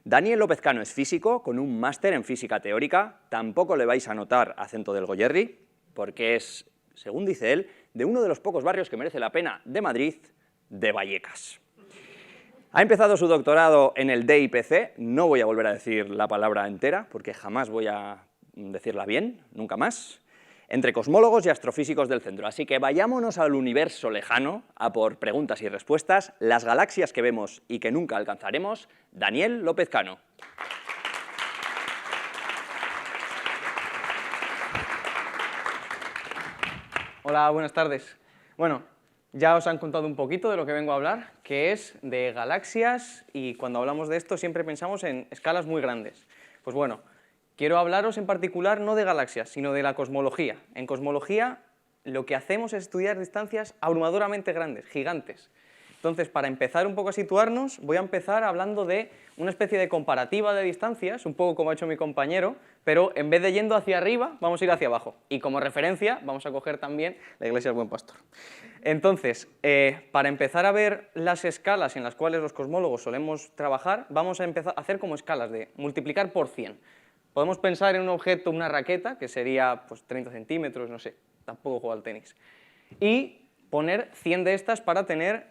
Daniel López Cano es físico con un máster en física teórica. Tampoco le vais a notar acento del Goyerri, porque es, según dice él, de uno de los pocos barrios que merece la pena de Madrid, de Vallecas. Ha empezado su doctorado en el DIPC, no voy a volver a decir la palabra entera, porque jamás voy a decirla bien, nunca más, entre cosmólogos y astrofísicos del centro. Así que vayámonos al universo lejano, a por preguntas y respuestas, las galaxias que vemos y que nunca alcanzaremos. Daniel López Cano. Hola, buenas tardes. Bueno, ya os han contado un poquito de lo que vengo a hablar, que es de galaxias, y cuando hablamos de esto siempre pensamos en escalas muy grandes. Pues bueno, quiero hablaros en particular no de galaxias, sino de la cosmología. En cosmología lo que hacemos es estudiar distancias abrumadoramente grandes, gigantes. Entonces, para empezar un poco a situarnos, voy a empezar hablando de una especie de comparativa de distancias, un poco como ha hecho mi compañero, pero en vez de yendo hacia arriba, vamos a ir hacia abajo. Y como referencia, vamos a coger también la Iglesia del Buen Pastor. Entonces, para empezar a ver las escalas en las cuales los cosmólogos solemos trabajar, vamos a empezar a hacer como escalas de multiplicar por 100. Podemos pensar en un objeto, una raqueta, que sería pues, 30 centímetros, no sé, tampoco juego al tenis. Y poner 100 de estas para tener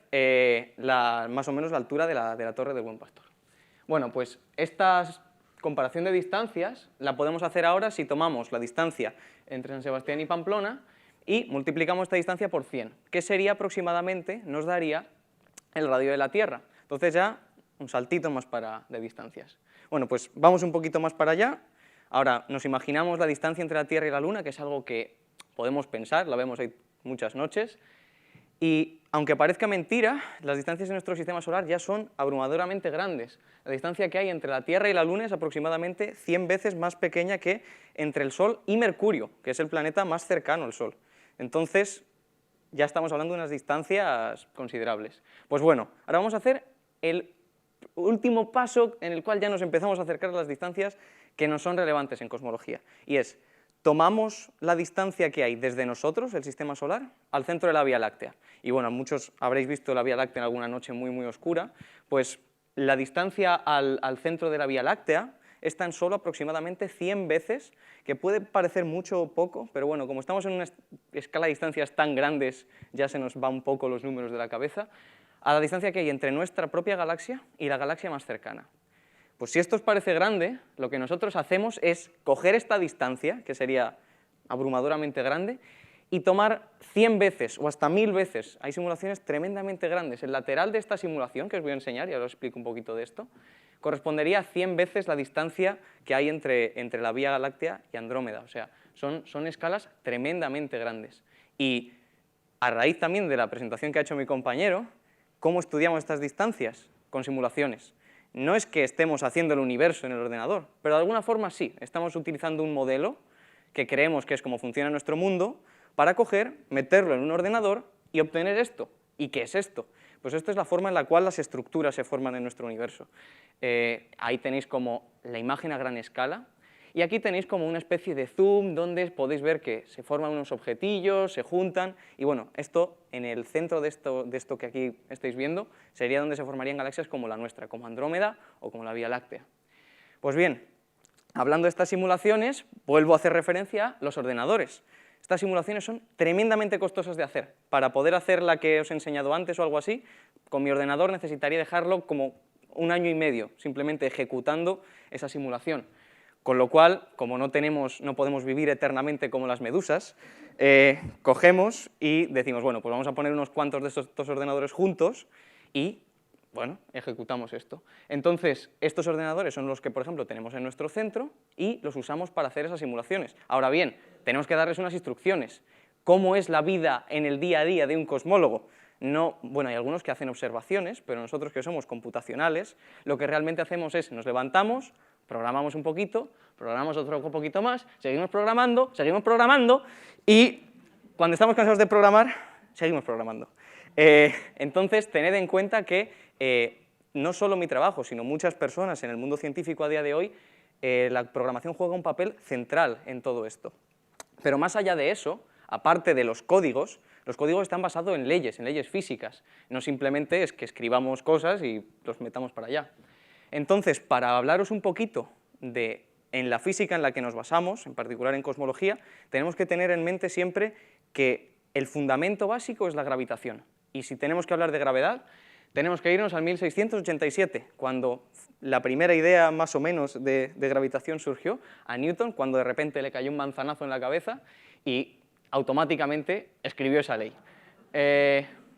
más o menos la altura de la Torre del Buen Pastor. Bueno, pues esta comparación de distancias la podemos hacer ahora si tomamos la distancia entre San Sebastián y Pamplona y multiplicamos esta distancia por 100, que sería aproximadamente, nos daría el radio de la Tierra. Entonces ya un saltito más de distancias. Bueno, pues vamos un poquito más para allá. Ahora nos imaginamos la distancia entre la Tierra y la Luna, que es algo que podemos pensar, la vemos ahí muchas noches. Y aunque parezca mentira, las distancias en nuestro sistema solar ya son abrumadoramente grandes. La distancia que hay entre la Tierra y la Luna es aproximadamente 100 veces más pequeña que entre el Sol y Mercurio, que es el planeta más cercano al Sol. Entonces, ya estamos hablando de unas distancias considerables. Pues bueno, ahora vamos a hacer el último paso en el cual ya nos empezamos a acercar a las distancias que nos son relevantes en cosmología, y es: tomamos la distancia que hay desde nosotros, el sistema solar, al centro de la Vía Láctea. Y bueno, muchos habréis visto la Vía Láctea en alguna noche muy, muy oscura, pues la distancia al centro de la Vía Láctea es tan solo aproximadamente 100 veces, que puede parecer mucho o poco, pero bueno, como estamos en una escala de distancias tan grandes, ya se nos va un poco los números de la cabeza, a la distancia que hay entre nuestra propia galaxia y la galaxia más cercana. Pues si esto os parece grande, lo que nosotros hacemos es coger esta distancia, que sería abrumadoramente grande, y tomar 100 veces o hasta 1000 veces, hay simulaciones tremendamente grandes. El lateral de esta simulación, que os voy a enseñar, y ahora os explico un poquito de esto, correspondería a 100 veces la distancia que hay entre la Vía Láctea y Andrómeda. O sea, son escalas tremendamente grandes. Y a raíz también de la presentación que ha hecho mi compañero, ¿cómo estudiamos estas distancias? Con simulaciones. No es que estemos haciendo el universo en el ordenador, pero de alguna forma sí, estamos utilizando un modelo que creemos que es como funciona nuestro mundo, para coger, meterlo en un ordenador y obtener esto. ¿Y qué es esto? Pues esto es la forma en la cual las estructuras se forman en nuestro universo. Ahí tenéis como la imagen a gran escala, y aquí tenéis como una especie de zoom donde podéis ver que se forman unos objetillos, se juntan, y bueno, esto en el centro de esto que aquí estáis viendo sería donde se formarían galaxias como la nuestra, como Andrómeda o como la Vía Láctea. Pues bien, hablando de estas simulaciones, vuelvo a hacer referencia a los ordenadores. Estas simulaciones son tremendamente costosas de hacer. Para poder hacer la que os he enseñado antes o algo así, con mi ordenador necesitaría dejarlo como 1 año y medio, simplemente ejecutando esa simulación. Con lo cual, como no podemos vivir eternamente como las medusas, cogemos y decimos, bueno, pues vamos a poner unos cuantos de estos ordenadores juntos y, bueno, ejecutamos esto. Entonces, estos ordenadores son los que, por ejemplo, tenemos en nuestro centro y los usamos para hacer esas simulaciones. Ahora bien, tenemos que darles unas instrucciones. ¿Cómo es la vida en el día a día de un cosmólogo? No, bueno, hay algunos que hacen observaciones, pero nosotros que somos computacionales, lo que realmente hacemos es, nos levantamos, programamos un poquito, programamos otro poquito más, seguimos programando, y cuando estamos cansados de programar, seguimos programando. Entonces, tened en cuenta que no solo mi trabajo, sino muchas personas en el mundo científico a día de hoy, la programación juega un papel central en todo esto. Pero más allá de eso, aparte de los códigos están basados en leyes físicas, no simplemente es que escribamos cosas y los metamos para allá. Entonces, para hablaros un poquito en la física en la que nos basamos, en particular en cosmología, tenemos que tener en mente siempre que el fundamento básico es la gravitación. Y si tenemos que hablar de gravedad, tenemos que irnos al 1687, cuando la primera idea más o menos de gravitación surgió a Newton, cuando de repente le cayó un manzanazo en la cabeza y automáticamente escribió esa ley.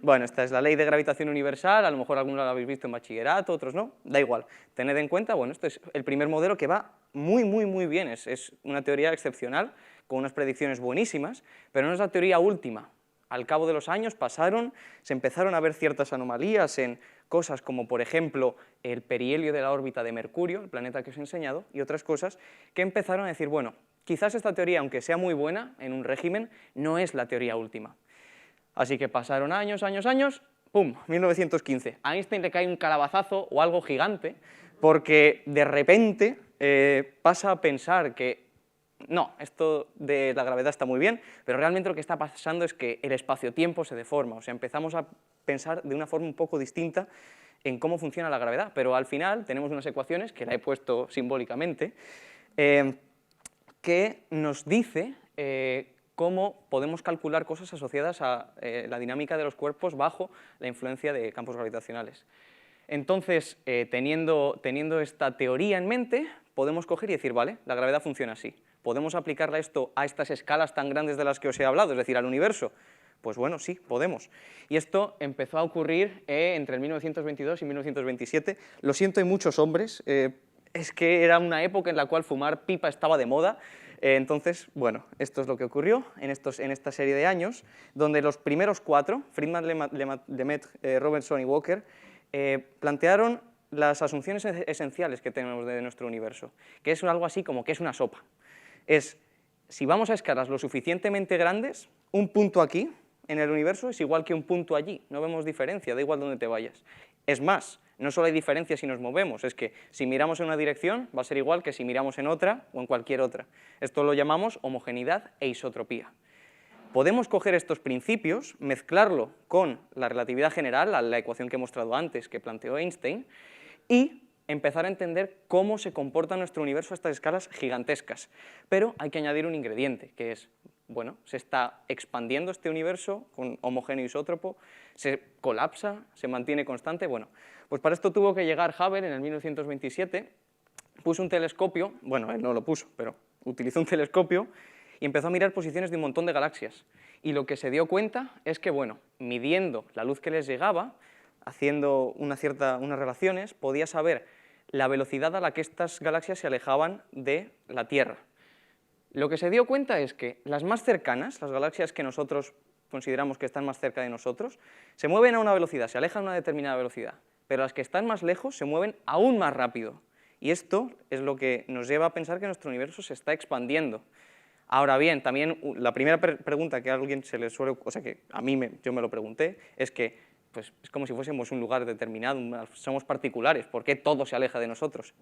Bueno, esta es la ley de gravitación universal, a lo mejor algunos la habéis visto en bachillerato, otros no, da igual. Tened en cuenta, bueno, este es el primer modelo que va muy bien, es una teoría excepcional, con unas predicciones buenísimas, pero no es la teoría última. Al cabo de los años se empezaron a ver ciertas anomalías en cosas como, por ejemplo, el perihelio de la órbita de Mercurio, el planeta que os he enseñado, y otras cosas que empezaron a decir, bueno, quizás esta teoría, aunque sea muy buena en un régimen, no es la teoría última. Así que pasaron años, ¡pum!, 1915. A Einstein le cae un calabazazo o algo gigante, porque de repente pasa a pensar que no, esto de la gravedad está muy bien, pero realmente lo que está pasando es que el espacio-tiempo se deforma, o sea, empezamos a pensar de una forma un poco distinta en cómo funciona la gravedad, pero al final tenemos unas ecuaciones, que la he puesto simbólicamente, que nos dice cómo podemos calcular cosas asociadas a la dinámica de los cuerpos bajo la influencia de campos gravitacionales. Entonces, teniendo esta teoría en mente, podemos coger y decir, vale, la gravedad funciona así. ¿Podemos aplicarla esto a estas escalas tan grandes de las que os he hablado, es decir, al universo? Pues bueno, sí, podemos. Y esto empezó a ocurrir entre el 1922 y 1927. Lo siento, hay muchos hombres, es que era una época en la cual fumar pipa estaba de moda. Entonces, bueno, esto es lo que ocurrió en esta serie de años, donde los primeros cuatro, Friedman, Lemaitre, Robertson y Walker, plantearon las asunciones esenciales que tenemos de nuestro universo, que es algo así como que es una sopa. Si vamos a escalas lo suficientemente grandes, un punto aquí en el universo es igual que un punto allí, no vemos diferencia, da igual dónde te vayas. Es más, no solo hay diferencia si nos movemos, es que si miramos en una dirección va a ser igual que si miramos en otra o en cualquier otra. Esto lo llamamos homogeneidad e isotropía. Podemos coger estos principios, mezclarlo con la relatividad general, la ecuación que he mostrado antes, que planteó Einstein, y empezar a entender cómo se comporta nuestro universo a estas escalas gigantescas. Pero hay que añadir un ingrediente, que es, bueno, se está expandiendo este universo con homogéneo isótropo, se colapsa, se mantiene constante. Bueno, pues para esto tuvo que llegar Hubble en el 1927, puso un telescopio, bueno, él no lo puso, pero utilizó un telescopio y empezó a mirar posiciones de un montón de galaxias. Y lo que se dio cuenta es que, bueno, midiendo la luz que les llegaba, haciendo unas relaciones, podía saber la velocidad a la que estas galaxias se alejaban de la Tierra. Lo que se dio cuenta es que las más cercanas, las galaxias que nosotros consideramos que están más cerca de nosotros, se mueven a una velocidad, se alejan a una determinada velocidad, pero las que están más lejos se mueven aún más rápido. Y esto es lo que nos lleva a pensar que nuestro universo se está expandiendo. Ahora bien, también la primera pregunta que a alguien se le suele, o sea que a mí yo me lo pregunté, es que pues, es como si fuésemos un lugar determinado, somos particulares, ¿por qué todo se aleja de nosotros?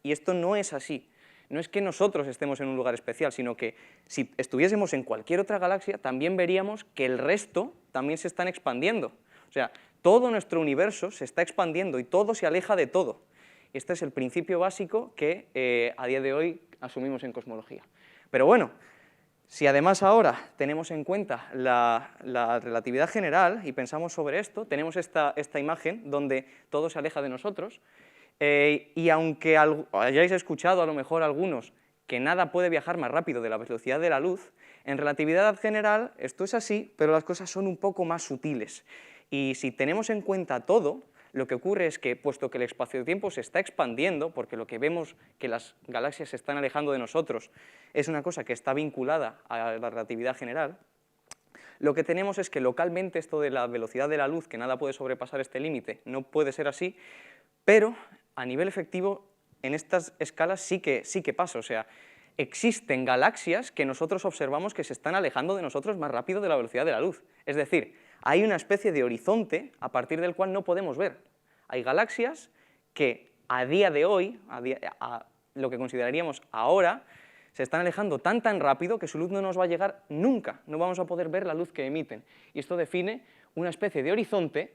Y esto no es así. No es que nosotros estemos en un lugar especial, sino que si estuviésemos en cualquier otra galaxia, también veríamos que el resto también se están expandiendo. O sea, todo nuestro universo se está expandiendo y todo se aleja de todo. Este es el principio básico que a día de hoy asumimos en cosmología. Pero bueno, si además ahora tenemos en cuenta la relatividad general y pensamos sobre esto, tenemos esta imagen donde todo se aleja de nosotros, y aunque hayáis escuchado a lo mejor algunos que nada puede viajar más rápido de la velocidad de la luz, en relatividad general esto es así, pero las cosas son un poco más sutiles. Y si tenemos en cuenta todo, lo que ocurre es que, puesto que el espacio-tiempo se está expandiendo, porque lo que vemos que las galaxias se están alejando de nosotros es una cosa que está vinculada a la relatividad general, lo que tenemos es que localmente esto de la velocidad de la luz, que nada puede sobrepasar este límite, no puede ser así, pero a nivel efectivo en estas escalas sí que pasa, o sea, existen galaxias que nosotros observamos que se están alejando de nosotros más rápido de la velocidad de la luz, es decir, hay una especie de horizonte a partir del cual no podemos ver. Hay galaxias que a día de hoy, a lo que consideraríamos ahora, se están alejando tan rápido que su luz no nos va a llegar nunca, no vamos a poder ver la luz que emiten. Y esto define una especie de horizonte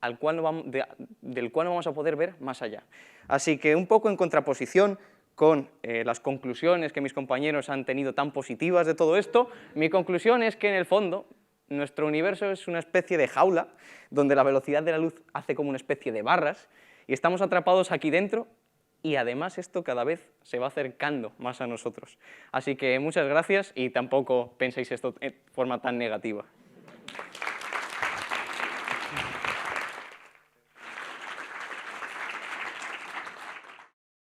del cual no vamos a poder ver más allá. Así que un poco en contraposición con las conclusiones que mis compañeros han tenido tan positivas de todo esto, mi conclusión es que en el fondo nuestro universo es una especie de jaula donde la velocidad de la luz hace como una especie de barras y estamos atrapados aquí dentro y además esto cada vez se va acercando más a nosotros. Así que muchas gracias y tampoco penséis esto de forma tan negativa.